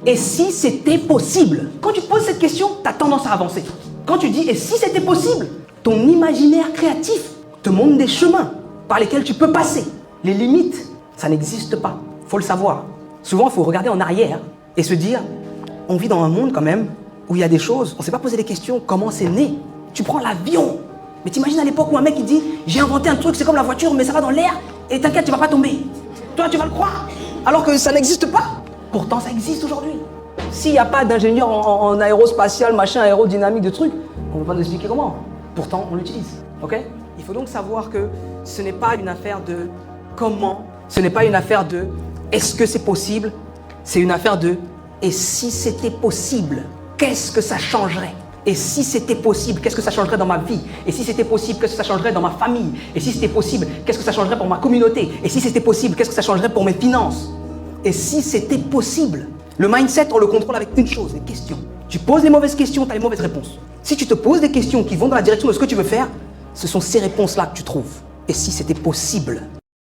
Et si c'était possible? Quand tu poses cette question, tu as tendance à avancer. Quand tu dis « et si c'était possible ?» ton imaginaire créatif te montre des chemins par lesquels tu peux passer. Les limites, ça n'existe pas. Il faut le savoir. Souvent, il faut regarder en arrière et se dire « on vit dans un monde quand même où il y a des choses, on ne s'est pas posé des questions, comment c'est né ?» Tu prends l'avion. Mais t'imagines à l'époque où un mec il dit « j'ai inventé un truc, c'est comme la voiture, mais ça va dans l'air et t'inquiète, tu vas pas tomber. » Toi, tu vas le croire alors que ça n'existe pas. Pourtant, ça existe aujourd'hui. S'il n'y a pas d'ingénieur en aérospatial, machin, aérodynamique, de trucs, on ne peut pas nous expliquer comment. Pourtant, on l'utilise. Ok? Il faut donc savoir que ce n'est pas une affaire de comment, ce n'est pas une affaire de est-ce que c'est possible, c'est une affaire de et si c'était possible, qu'est-ce que ça changerait? Et si c'était possible, qu'est-ce que ça changerait dans ma vie? Et si c'était possible, qu'est-ce que ça changerait dans ma famille? Et si c'était possible, qu'est-ce que ça changerait pour ma communauté? Et si c'était possible, qu'est-ce que ça changerait pour mes finances? Et si c'était possible? Le mindset, on le contrôle avec une chose, les questions. Tu poses les mauvaises questions, tu as les mauvaises réponses. Si tu te poses des questions qui vont dans la direction de ce que tu veux faire, ce sont ces réponses-là que tu trouves. Et si c'était possible?